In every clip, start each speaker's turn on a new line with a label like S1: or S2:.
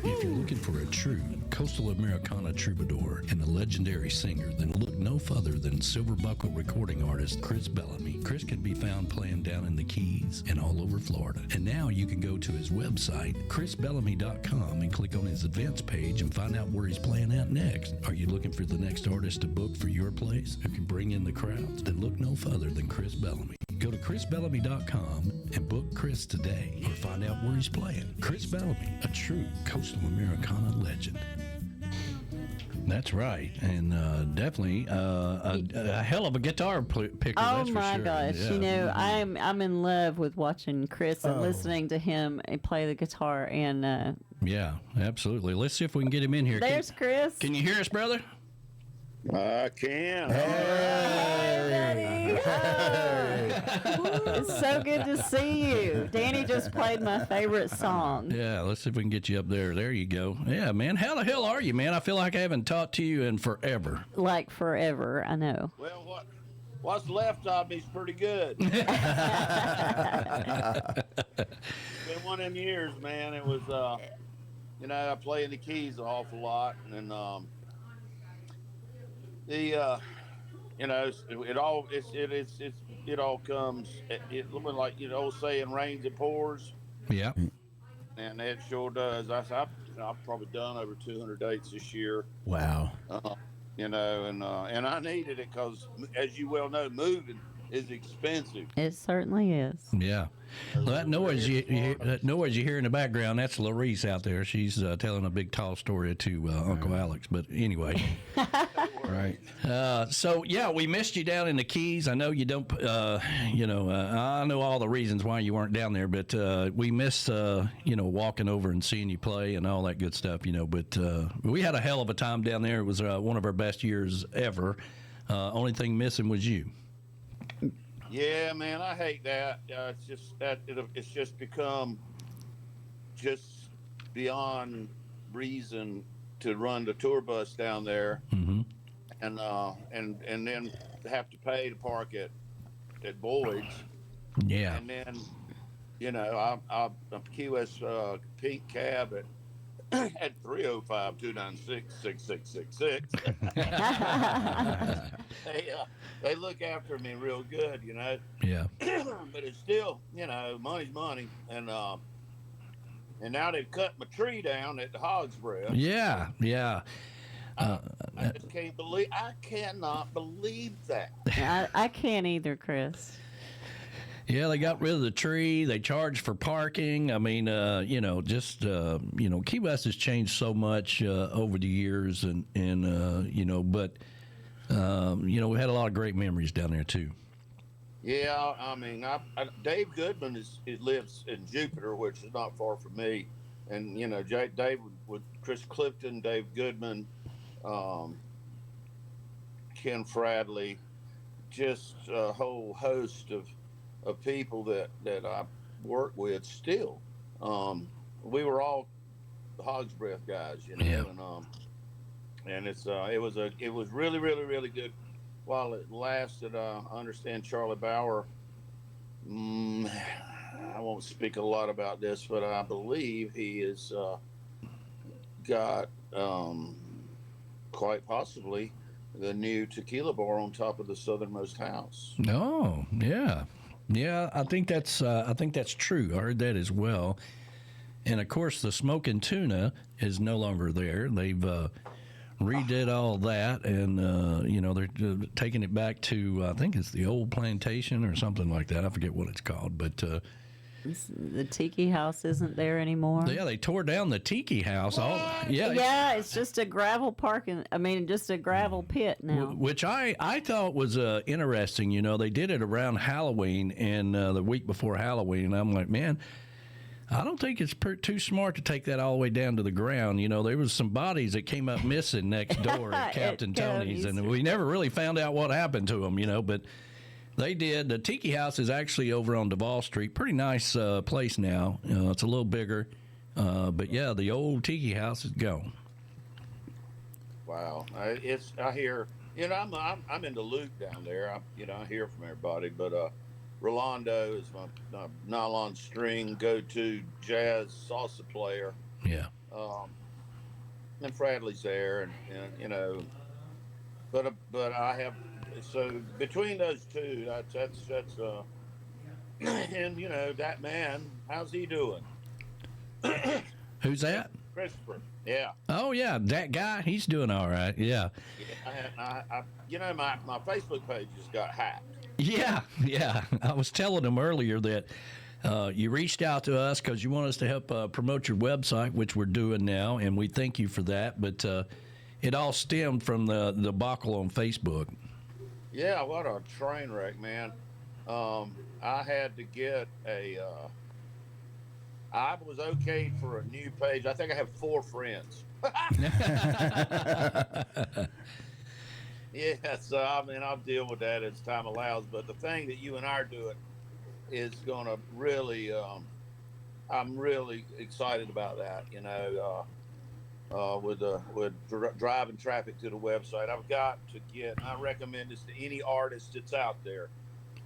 S1: If you're looking for a true coastal Americana troubadour and a legendary singer, then look no further than silver buckle recording artist Chris Bellamy. Chris can be found playing down in the Keys and all over Florida. And now you can go to his website, chrisbellamy.com, and click on his events page and find out where he's playing at next. Are you looking for the next artist to book for your place who can bring in the crowds? Then look no further than Chris Bellamy. Go to chrisbellamy.com and book Chris today or find out where he's playing. Chris Bellamy, a true coastal Americana legend. That's right, and definitely a hell of a guitar picker.
S2: Oh
S1: that's
S2: my
S1: for sure.
S2: gosh!
S1: Yeah.
S2: You know, I'm in love with watching Chris and listening to him play the guitar. And
S1: Yeah, absolutely. Let's see if we can get him in here.
S2: There's Chris.
S1: Can you hear us, brother?
S3: I can.
S2: Hey. It's so good to see you. Danny just played my favorite song.
S1: Yeah, let's see if we can get you up there. There you go. Yeah, man. How the hell are you, man? I feel like I haven't talked to you in forever.
S2: Like forever, I know.
S3: Well, what's left of me's pretty good. Been one of them years, man. It was, I play in the Keys an awful lot, and it all comes. It like old saying, rains and pours.
S1: Yeah.
S3: And it sure does. I've probably done over 200 dates this year.
S4: Wow.
S3: And I needed it because, as you well know, moving is expensive.
S2: It certainly is.
S1: Yeah. Well, that noise you hear in the background, that's Larice out there. She's telling a big tall story to Uncle Alex. But anyway. Right. So, yeah, we missed you down in the Keys. I know you don't, I know all the reasons why you weren't down there, but we missed, walking over and seeing you play and all that good stuff, But we had a hell of a time down there. It was one of our best years ever. Only thing missing was you.
S3: Yeah, man, I hate that. It's just that it's just become just beyond reason to run the tour bus down there, and then have to pay to park at Boyd's.
S1: Yeah,
S3: and then I'm Key West pink cab at 305-296-6666. They look after me real good, Yeah. But it's still, money's money, and now they've cut my tree down at the Hog's Breath.
S1: Yeah.
S3: I just I cannot believe that.
S2: I can't either, Chris.
S1: Yeah, they got rid of the tree. They charge for parking. I mean, Key West has changed so much over the years, but we had a lot of great memories down there too.
S3: Yeah, I mean, Dave Goodman lives in Jupiter, which is not far from me, and Dave with Chris Clifton, Dave Goodman, Ken Fradley, just a whole host of people that I work with still. We were all the Hog's Breath guys,
S1: Yeah.
S3: and it was really, really, really good while it lasted. I understand Charlie Bauer, I won't speak a lot about this, but I believe he has got quite possibly the new tequila bar on top of the southernmost house.
S1: Oh, yeah. Yeah, I think that's true. I heard that as well. And of course, the Smoking Tuna is no longer there. They've redid all that, and they're taking it back to I think it's the old plantation or something like that. I forget what it's called, but
S2: the Tiki House isn't there anymore.
S1: Yeah, they tore down the Tiki House.
S2: It's just a gravel just a gravel pit now.
S1: Which I thought was interesting. They did it around Halloween and the week before Halloween. And I'm like, man, I don't think it's too smart to take that all the way down to the ground. There was some bodies that came up missing next door at Captain Tony's, and we never really found out what happened to them, but they did. The Tiki House is actually over on Duval Street. Pretty nice place now. It's a little bigger. But, yeah, the old Tiki House is gone.
S3: Wow. I hear, I'm in the loop down there. I hear from everybody. But Rolando is my nylon string go-to jazz salsa player.
S1: Yeah.
S3: and Bradley's there, and you know, but I have so between those two, that's and you know that man, how's he doing?
S1: Who's that?
S3: Christopher. Yeah.
S1: Oh yeah, that guy. He's doing all right. Yeah.
S3: Yeah. I you know, my Facebook page just got hacked.
S1: Yeah. I was telling him earlier that you reached out to us because you want us to help promote your website, which we're doing now, and we thank you for that. But it all stemmed from the debacle on Facebook.
S3: Yeah, what a train wreck, man. I had to get a. I was okay for a new page. I think I have 4 friends. Yeah, so I mean, I'll deal with that as time allows. But the thing that you and I are doing is going to really, I'm really excited about that. You know, with driving traffic to the website, I've got to get. I recommend this to any artist that's out there.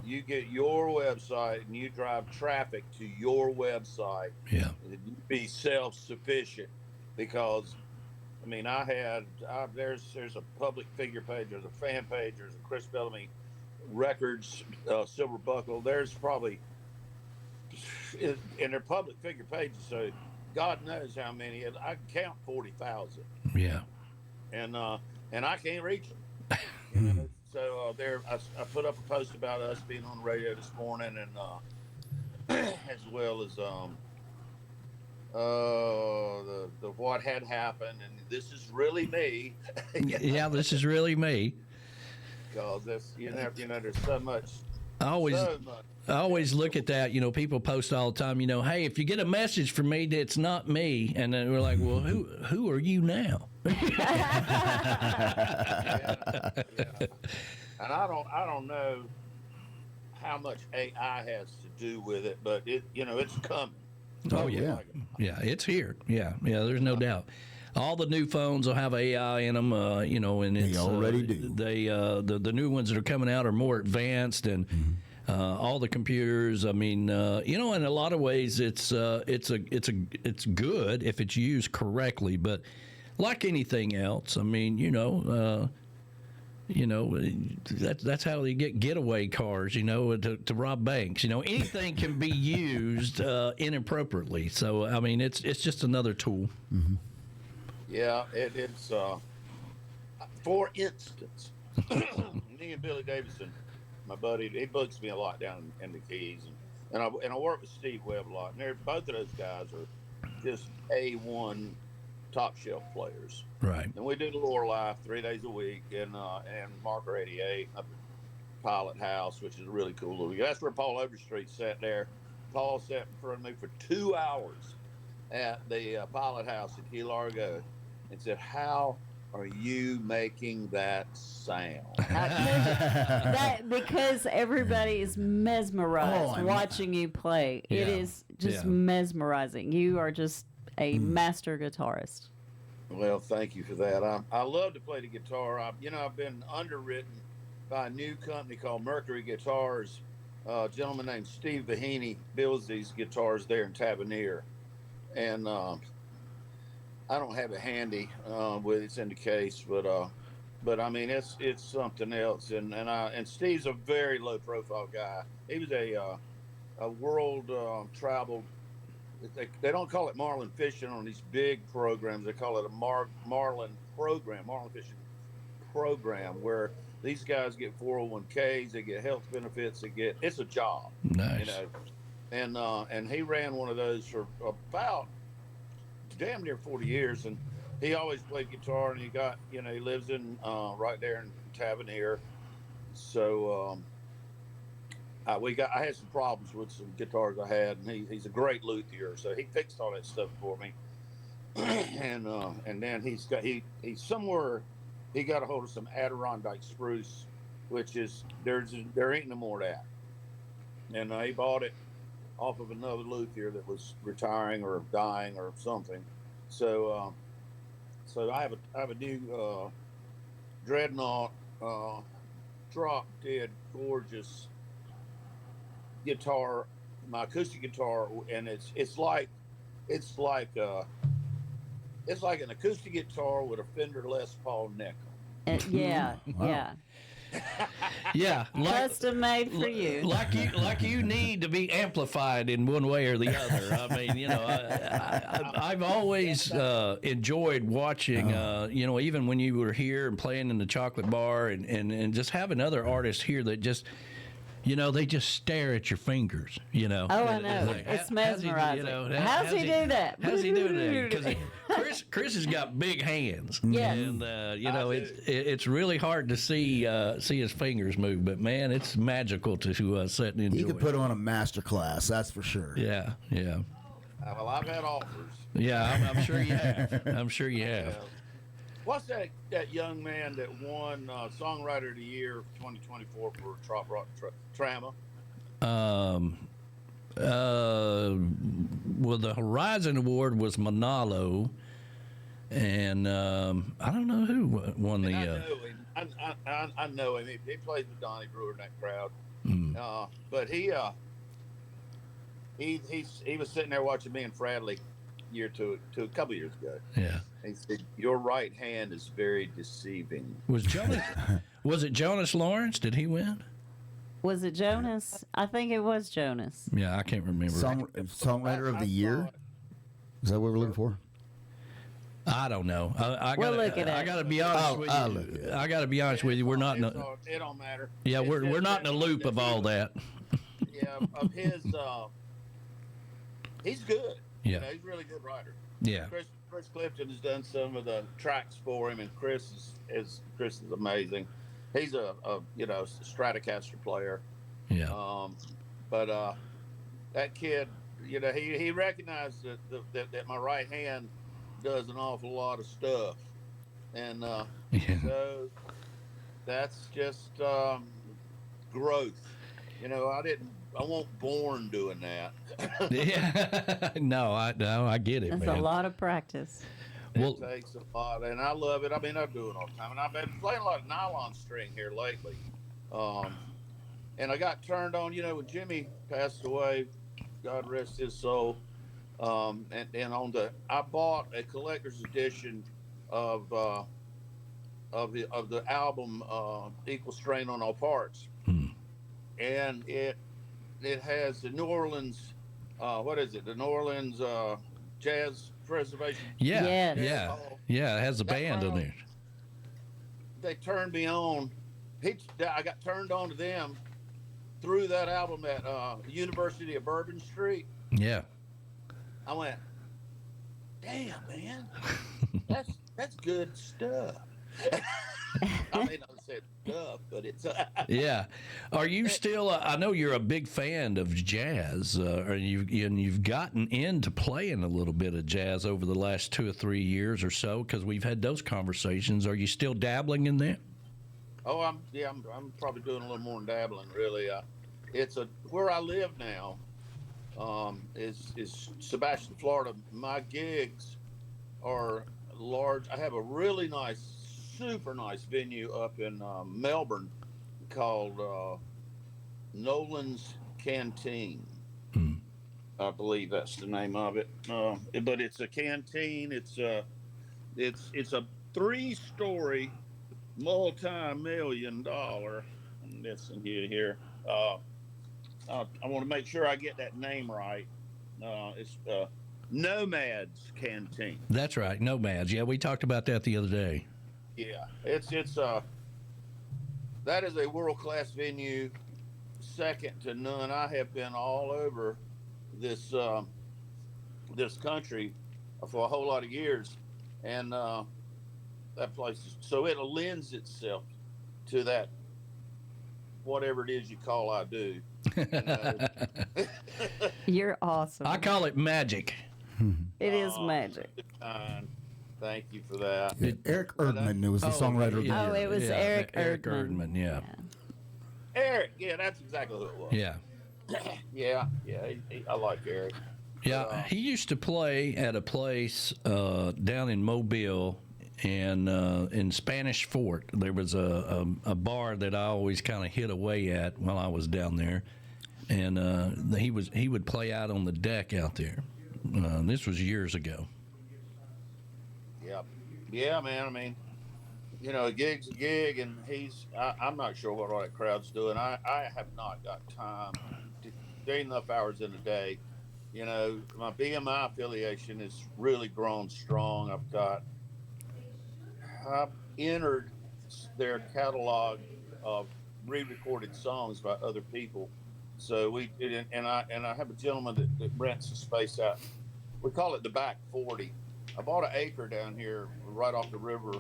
S3: You get your website and you drive traffic to your website.
S1: Yeah.
S3: And you be self-sufficient, because I mean, there's a public figure page, there's a fan page, there's a Chris Bellamy Records silver buckle. There's probably, and they're public figure pages, so God knows how many. I can count 40,000.
S1: Yeah.
S3: And I can't reach them. You know? So I put up a post about us being on the radio this morning, and as well as the what had happened, and this is really me.
S1: Yeah, this is really me.
S3: Because that's there's so much.
S1: I always look at that. You know, people post all the time. You know, hey, if you get a message from me that's not me, and then we're like, well, who are you now?
S3: Yeah. And I don't know how much AI has to do with it, but it's coming.
S1: Oh yeah, it's here. Yeah, there's no doubt. All the new phones will have AI in them, and it's,
S4: they already do.
S1: The new ones that are coming out are more advanced, and all the computers. I mean, in a lot of ways, it's good if it's used correctly. But like anything else, I mean, that's how you get getaway cars, to rob banks. Anything can be used inappropriately. So I mean, it's just another tool.
S4: Mm-hmm.
S3: Yeah, it's for instance, me and Billy Davidson, my buddy, he books me a lot down in the Keys, and I work with Steve Webb a lot, and both of those guys are just A1 top shelf players.
S1: Right.
S3: And we do the Lore Life 3 days a week, and Marker 88 up at Pilot House, which is a really cool little. That's where Paul Overstreet sat there. Paul sat in front of me for 2 hours at the Pilot House in Key Largo, and said, "How are you making that sound?"
S2: Because everybody is mesmerized watching you play.
S1: Yeah.
S2: It is just mesmerizing. You are just a master guitarist.
S3: Well, thank you for that. I love to play the guitar. I've been underwritten by a new company called Mercury Guitars. A gentleman named Steve Vahaney builds these guitars there in Tavernier, and I don't have it handy with it's in the case, but I mean it's something else. And Steve's a very low profile guy. He was a world traveled. They don't call it marlin fishing on these big programs. They call it a marlin fishing program, where these guys get 401ks, they get health benefits, it's a job.
S1: Nice.
S3: And he ran one of those for about damn near 40 years, and he always played guitar, and he lives in right there in Tavernier. So I had some problems with some guitars I had, and he's a great luthier, so he fixed all that stuff for me. And then he got a hold of some Adirondack spruce, which is there ain't no more of that. And he bought it off of another luthier that was retiring or dying or something. So I have a new Dreadnought drop dead gorgeous guitar, my acoustic guitar, and it's like it's like an acoustic guitar with a Fender Les Paul nickel.
S2: Yeah,
S4: Wow.
S2: yeah.
S1: Yeah,
S2: Custom made for you.
S1: Like you need to be amplified in one way or the other. I mean, you know, I've always enjoyed watching, you know, even when you were here and playing in the chocolate bar and just having other artists here that just, you know, they just stare at your fingers, you know.
S2: Oh, I know.
S1: Like,
S2: It's
S1: how's he,
S2: mesmerizing.
S1: you know,
S2: How's he do that?
S1: How's he doing that? Because Chris has got big hands,
S2: Yes.
S1: and you know it's really hard to see his fingers move. But man, it's magical to sit and enjoy.
S4: You could put on a master class, that's for sure.
S1: Yeah, yeah,
S3: Well, I've had offers.
S1: yeah. I'm sure you have. I'm sure you have.
S3: What's that young man that won Songwriter of the Year 2024 for Trop Rock Trama?
S1: Well, the Horizon Award was Manalo, and I don't know who won the.
S3: I know him. I know him. He plays with Donnie Brewer in that crowd. But he was sitting there watching me and Fradley a couple years ago.
S1: Yeah.
S3: He said, "Your right hand is very deceiving."
S1: Was it Jonas Lawrence? Did he win?
S2: Was it Jonas? I think it was Jonas.
S1: Yeah, I can't remember.
S4: Songwriter of the Year? Is that what we're looking for?
S1: I don't know. I gotta be honest with you. I gotta be honest with you. We're not.
S3: It don't matter.
S1: Yeah, we're not in the loop of all that.
S3: Yeah, of his. He's good.
S1: Yeah,
S3: you know, he's a really good writer.
S1: Yeah.
S3: Chris Clifton has done some of the tracks for him, and Chris is amazing. He's a Stratocaster player.
S1: Yeah.
S3: But that kid, you know, he recognized that my right hand does an awful lot of stuff, and so that's just growth. You know, I wasn't born doing that.
S1: Yeah. No, I get it.
S2: That's
S1: man.
S2: a lot of practice.
S3: It takes a lot, and I love it. I mean, I do it all the time, and I've been playing a lot of nylon string here lately. And I got turned on, you know, when Jimmy passed away, God rest his soul. And I bought a collector's edition of the album Equal Strain on All Parts, and it has the New Orleans, the New Orleans Jazz Preservation.
S1: Yeah,
S2: Yes.
S1: yeah. It has a band in there.
S3: They turned me on. I got turned on to them through that album at University of Bourbon Street.
S1: Yeah.
S3: I went, damn, man, that's good stuff. I may not say stuff, but it's.
S1: Yeah. Are you still? I know you're a big fan of jazz, and you've gotten into playing a little bit of jazz over the last 2 or 3 years or so, because we've had those conversations. Are you still dabbling in that?
S3: Oh, I'm probably doing a little more than dabbling, really. It's where I live now. Is Sebastian, Florida. My gigs are large. I have a really nice, super nice venue up in Melbourne called Nolan's Canteen. I believe that's the name of it. But it's a canteen. It's a 3-story, multi-million-dollar. Listen here. I want to make sure I get that name right. It's Nomad's Canteen.
S1: That's right, Nomads. Yeah, we talked about that the other day.
S3: Yeah, it's that is a world-class venue, second to none. I have been all over this country for a whole lot of years, and that place. So it lends itself to that, whatever it is you call I do.
S2: You're awesome.
S1: I call it magic.
S2: It is magic.
S3: Thank you for that.
S4: Eric Erdman was the songwriter of the year.
S2: Oh, it was Eric
S1: Erdman. Yeah.
S3: Eric, yeah, that's exactly who it was.
S1: Yeah.
S3: Yeah, I like Eric.
S1: Yeah, he used to play at a place down in Mobile, and in Spanish Fort. There was a bar that I always kind of hid away at while I was down there, and he would play out on the deck out there. This was years ago.
S3: Yeah, man. I mean, you know, a gig's a gig, and I'm not sure what all that crowd's doing. I have not got time to, there ain't enough hours in a day. You know, my BMI affiliation is really grown strong. I've entered their catalog of re-recorded songs by other people. So I have a gentleman that rents a space out. We call it the back 40. I bought an acre down here right off the river.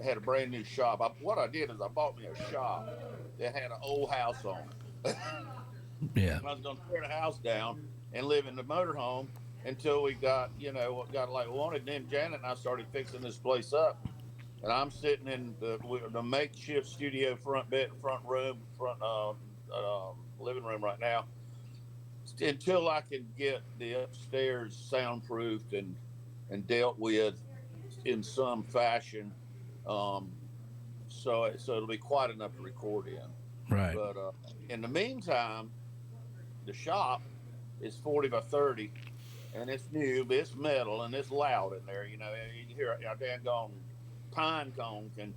S3: Had a brand new shop. What I did is I bought me a shop that had an old house on it.
S1: Yeah.
S3: I was going to tear the house down and live in the motorhome until we got, got like wanted. Then Janet and I started fixing this place up, and I'm sitting in the makeshift studio front room, living room right now, until I can get the upstairs soundproofed and dealt with in some fashion. So it'll be quite enough to record in.
S1: Right.
S3: But in the meantime, the shop is 40 by 30, and it's new, but it's metal and it's loud in there. You know, you hear a dang pine cone can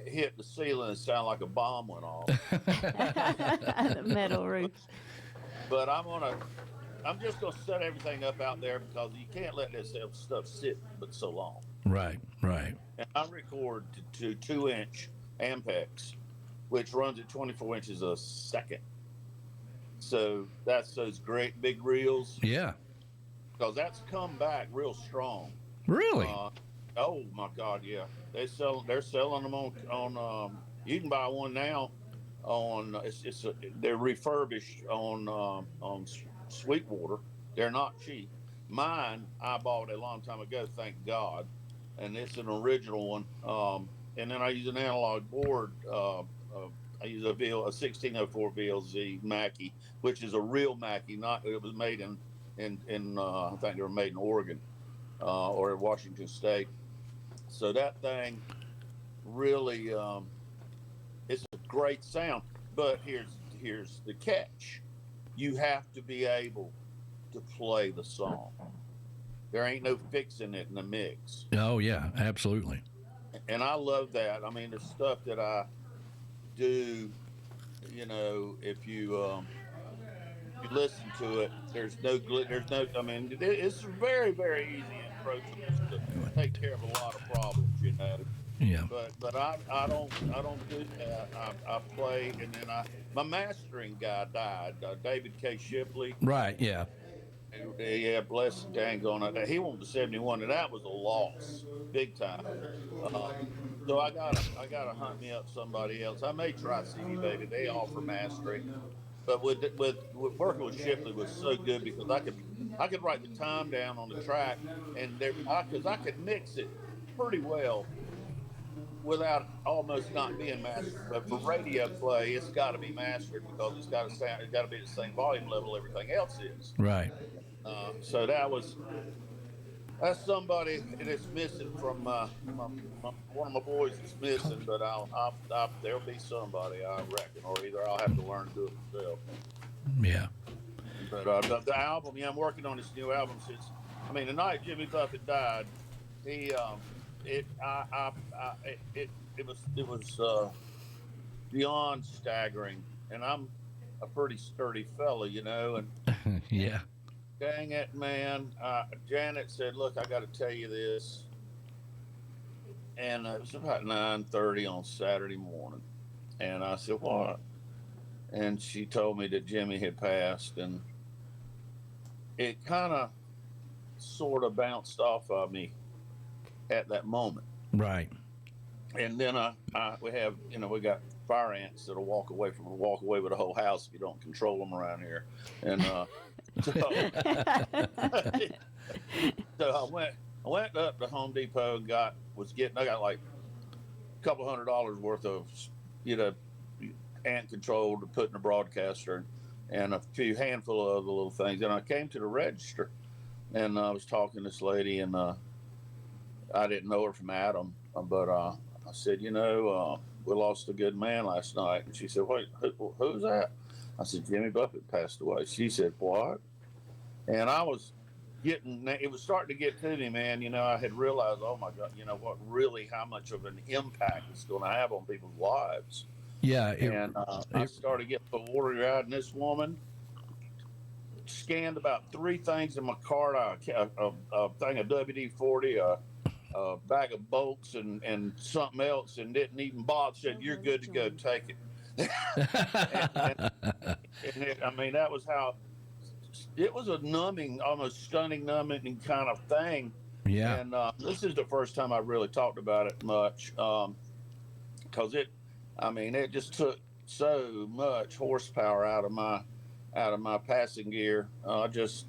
S3: hit the ceiling and sound like a bomb went off.
S2: The metal roof.
S3: But I'm just gonna set everything up out there because you can't let this stuff sit but so long.
S1: Right. Right.
S3: And I record to 2-inch Ampex, which runs at 24 inches a second. So that's those great big reels.
S1: Yeah.
S3: Because that's come back real strong.
S1: Really?
S3: Oh my God, yeah. They're selling them on you can buy one now on they're refurbished on Sweetwater. They're not cheap. Mine I bought a long time ago, thank God, and it's an original one. And then I use an analog board. I use a 1604 VLZ Mackie, which is a real Mackie. It was made in I think they were made in Oregon or Washington State. So that thing really, it's a great sound. But here's the catch: you have to be able to play the song. There ain't no fixing it in the mix.
S1: Oh yeah, absolutely.
S3: And I love that. I mean, the stuff that I do, you know, if you listen to it, there's no. I mean, it's very, very easy and approachable to take care of a lot of problems, you know.
S1: Yeah.
S3: But I don't do that. I play, and then my mastering guy died, David K. Shipley.
S1: Right. Yeah.
S3: Yeah, bless dang on it. He went to 71, and that was a loss, big time. So I gotta hunt me up somebody else. I may try CD Baby. They offer mastering, but with working with Shipley was so good because I could write the time down on the track, and because I could mix it pretty well without almost not being mastered. But for radio play, it's got to be mastered because it's got to sound. It's got to be the same volume level everything else is.
S1: Right.
S3: So that's somebody that's missing from one of my boys is missing, but there'll be somebody, I reckon, or either I'll have to learn to do it myself.
S1: Yeah.
S3: But the album, I'm working on this new album since. I mean, the night Jimmy Buffett died, it was beyond staggering, and I'm a pretty sturdy fella, you know, and
S1: yeah.
S3: Dang it, man. Janet said, look, I got to tell you this. And it was about 9:30 on Saturday morning. And I said, what? And she told me that Jimmy had passed. And it kind of sort of bounced off of me at that moment.
S1: Right.
S3: And then we got fire ants that'll walk away with the whole house if you don't control them around here. And so I went up to Home Depot and I got like a couple $100 worth of, ant control to put in a broadcaster and a few handful of other little things. And I came to the register and I was talking to this lady and I didn't know her from Adam, but I said, we lost a good man last night. And she said, wait, who's that? I said, Jimmy Buffett passed away. She said, what? And I was it was starting to get to me, man. You know, I had realized, oh my God, you know what, really, how much of an impact it's going to have on people's lives.
S1: Yeah.
S3: I started getting the water out, and this woman scanned about 3 things in my cart: a thing of WD-40, a bag of bolts, and something else, and didn't even bother. Said, "You're good to go. Take it." I mean, that was how it was, a numbing, almost stunning, numbing kind of thing.
S1: Yeah.
S3: And this is the first time I really talked about it much, because it just took so much horsepower out of my passing gear. Just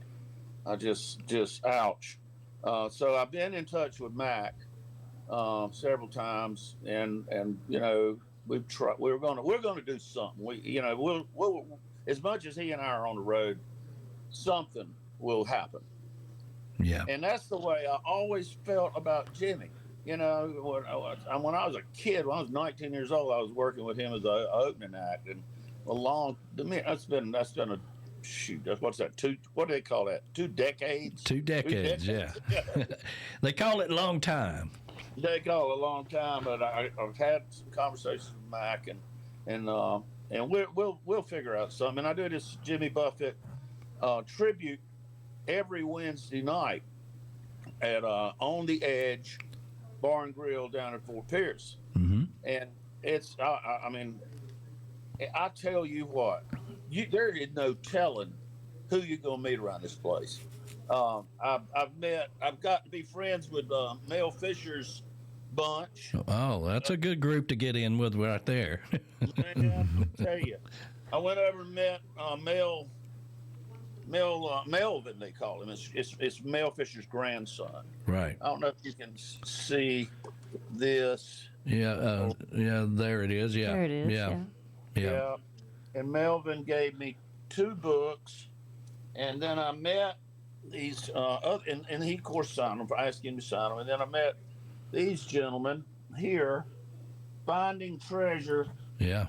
S3: ouch. So I've been in touch with Mac several times, and you know, we've tried. We're gonna do something. We'll as much as he and I are on the road, something will happen.
S1: Yeah.
S3: And that's the way I always felt about Jimmy. You know, when I was a kid, when I was 19 years old, I was working with him as an opening act, and that's been a shoot. What's that? What do they call that? 2 decades.
S1: 2 decades. Yeah. They call it long time.
S3: They call it a long time, but I've had some conversations with Mac, and we'll figure out something. And I do this Jimmy Buffett tribute every Wednesday night at On the Edge Bar and Grill down at Fort Pierce.
S1: Mm-hmm.
S3: And it's I mean, I tell you what, there is no telling who you're gonna meet around this place. I've got to be friends with Mel Fisher's bunch.
S1: Oh, that's a good group to get in with right there.
S3: Man, I tell you, I went over and met Melvin, they call him. It's Mel Fisher's grandson.
S1: Right.
S3: I don't know if you can see this.
S1: Yeah. Yeah. There it is. Yeah.
S2: There it is.
S1: Yeah.
S3: Yeah. And Melvin gave me 2 books, and then I met these and he of course signed them. I asked him to sign them, and then I met these gentlemen here, Finding Treasure.
S1: Yeah.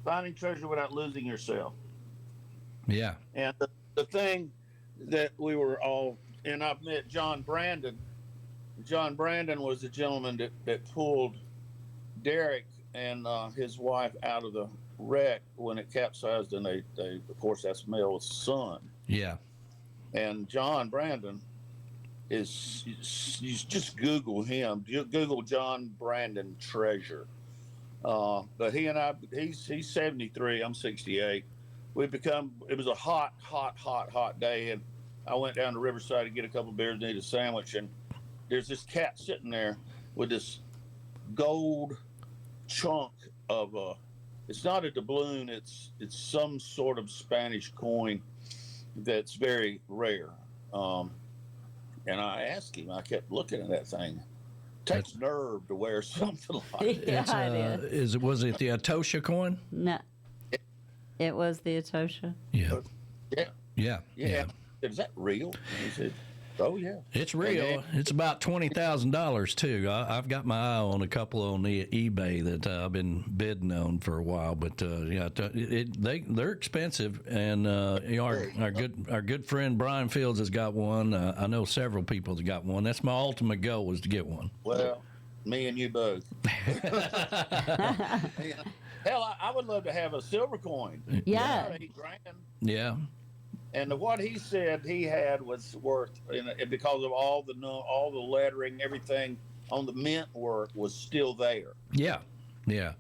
S3: Finding Treasure Without Losing Yourself.
S1: Yeah.
S3: And the thing that we were all, and I've met John Brandon. John Brandon was the gentleman that pulled Derek and his wife out of the wreck when it capsized, and they of course, that's Mel's son.
S1: Yeah.
S3: And John Brandon you just Google him. Google John Brandon treasure. But he and I, he's 73. I'm 68. It was a hot day, and I went down to Riverside to get a couple of beers and eat a sandwich, and there's this cat sitting there with this gold chunk of it's not a doubloon, it's some sort of Spanish coin that's very rare. And I asked him, I kept looking at that thing. Takes nerve to wear something like that.
S2: Yeah, it is.
S1: Was it the Atosha coin?
S2: No. It was the Atosha.
S1: Yeah.
S3: Yeah.
S1: Yeah.
S3: Is that real? And he said, oh, yeah.
S1: It's real. It's about $20,000 too. I've got my eye on a couple on the eBay that I've been bidding on for a while, but they're expensive. And our good friend Brian Fields has got one. I know several people that got one. That's my ultimate goal, was to get one.
S3: Well, me and you both. Hell, I would love to have a silver coin.
S2: Yeah.
S3: $8,000.
S1: Yeah.
S3: And what he said he had was worth, because of all the lettering, everything on the mint work was still there.
S1: Yeah. Yeah.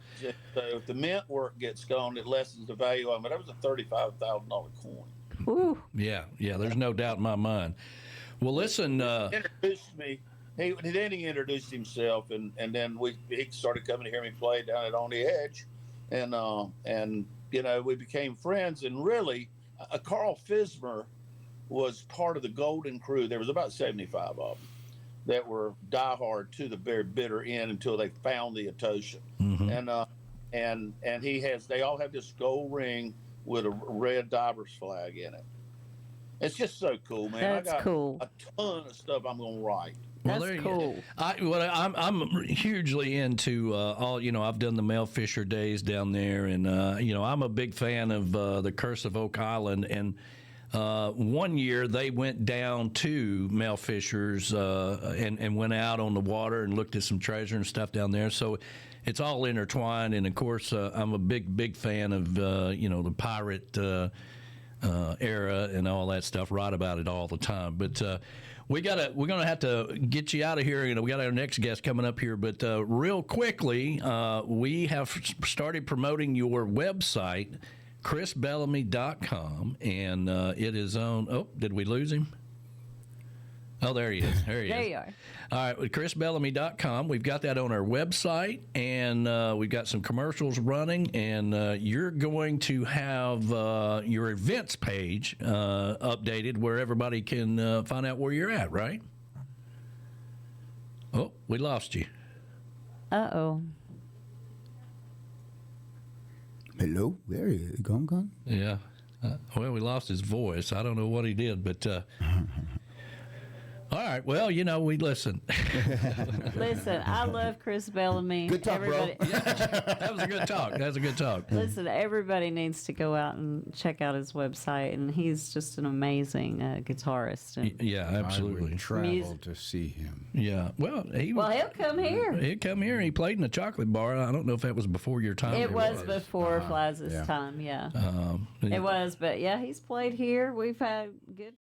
S3: So if the mint work gets gone, it lessens the value of it. That was a $35,000 coin.
S2: Ooh.
S1: Yeah. Yeah. There's no doubt in my mind. Well, listen.
S3: He introduced me. He introduced himself, and then he started coming to hear me play down at On the Edge, and we became friends. And really, Carl Fismer was part of the Golden Crew. There was about 75 of them that were diehard to the very bitter end until they found the Atosha. Mm-hmm. And they all have this gold ring with a red diver's flag in it. It's just so cool, man.
S2: That's
S3: I got
S2: cool.
S3: a ton of stuff I'm gonna write.
S1: Well,
S2: That's cool.
S1: I'm hugely into all. I've done the Mel Fisher days down there, and I'm a big fan of the Curse of Oak Island. And one year they went down to male fishers and went out on the water and looked at some treasure and stuff down there. So it's all intertwined. And of course, I'm a big fan of the pirate era and all that stuff. Write about it all the time. But we're gonna have to get you out of here. We got our next guest coming up here. But real quickly, we have started promoting your website, chrisbellamy.com, and it is on. Oh, did we lose him? Oh, there he is. There
S2: you are.
S1: All right, with chrisbellamy.com, we've got that on our website, and we've got some commercials running, and you're going to have your events page updated where everybody can find out where you're at, right? Oh, we lost you.
S2: Uh-oh.
S4: Hello? There he is. Gone?
S1: Yeah. Well, we lost his voice. I don't know what he did, but... All right. Well, we listen.
S2: Listen, I love Chris Bellamy.
S4: Good talk, bro.
S1: Yeah, that was a good talk. That was a good talk.
S2: Listen, everybody needs to go out and check out his website, and he's just an amazing guitarist. And
S1: yeah, absolutely.
S5: I would travel to see him.
S1: Yeah. Well,
S2: he'll come here.
S1: He'd come here. He played in the chocolate bar. I don't know if that was before your time.
S2: It was before Flies' time, yeah. It was, but yeah, he's played here. We've had good